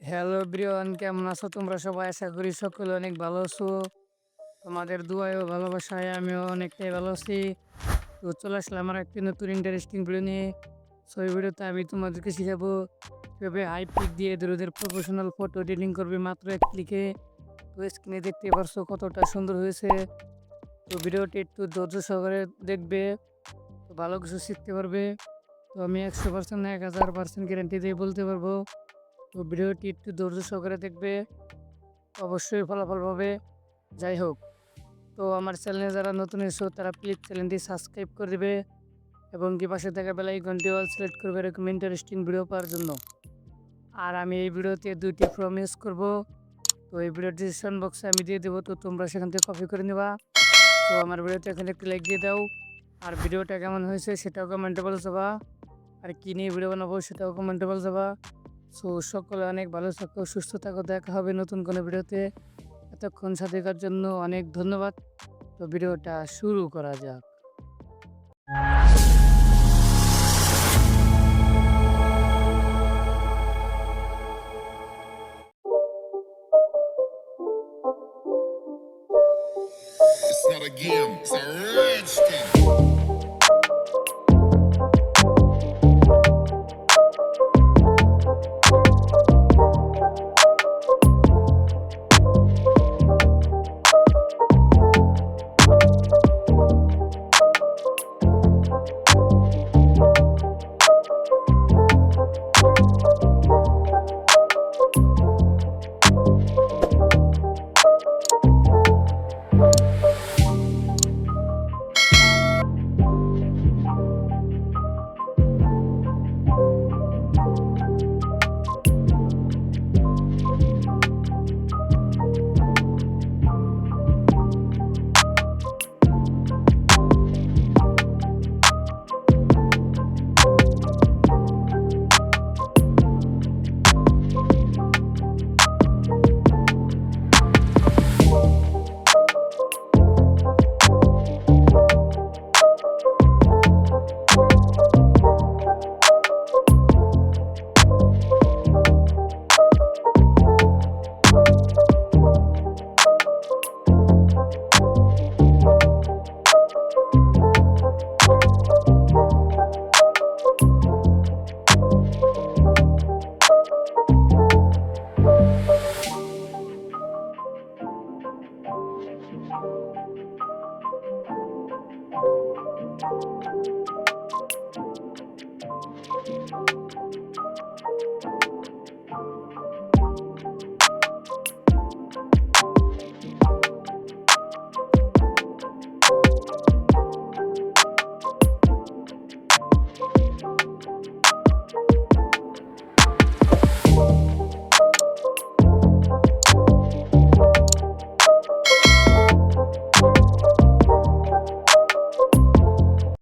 Hello everyone, কেমন আছো তোমরা সবাই? আশা করি সকলে অনেক ভালো আছো। তোমাদের দোয়ায় ও ভালোবাসায় আমিও অনেকটাই ভালো আছি। তো চলে আসলাম আমার একটি নতুন ইন্টারেস্টিং ভিডিও নিয়ে। সো এই ভিডিওতে আমি তোমাদেরকে শিখাবো কীভাবে হাইপিক দিয়ে দূরদের প্রফেশনাল ফটো এডিটিং করবে মাত্র এক ক্লিকে। তো স্ক্রিনে দেখতে পারছো কতটা সুন্দর হয়েছে। তো ভিডিওটি একটু ধৈর্য সহকারে দেখবে, তো ভালো কিছু শিখতে পারবে। তো আমি 100% না 1000% গ্যারান্টি দিয়ে বলতে পারবো। তো ভিডিওটি একটু ধৈর্য সহকারে দেখবে, অবশ্যই ফলাফল পাবে। যাই হোক, তো আমার চ্যানেলে যারা নতুন এসো তারা প্লিজ চ্যানেলটি সাবস্ক্রাইব করে দেবে এবং কি পাশে থাকা বেল আইকনটি অল সিলেক্ট করবে এরকম ইন্টারেস্টিং ভিডিও পাওয়ার জন্য। আর আমি এই ভিডিওতে দুইটি ফর্ম ইউজ করবো। তো এই ভিডিও ডিসক্রিপশন বক্সে আমি দিয়ে দেবো, তো তোমরা সেখান থেকে কপি করে নেবা। তো আমার ভিডিওতে এখানে একটি লাইক দিয়ে দাও। আর ভিডিওটা কেমন হয়েছে সেটাও কমেন্টে বলে যাবা। আর কী নিয়ে ভিডিও বানাবো সেটাও কমেন্টে বলে যাবা। সো সকলে অনেক ভালো থাকো, সুস্থ থাকো, দেখা হবে নতুন কোনো ভিডিওতে। এতক্ষণ সাথে থাকার জন্য অনেক ধন্যবাদ। তো ভিডিওটা শুরু করা যাক। It's not a game, it's a rich thing.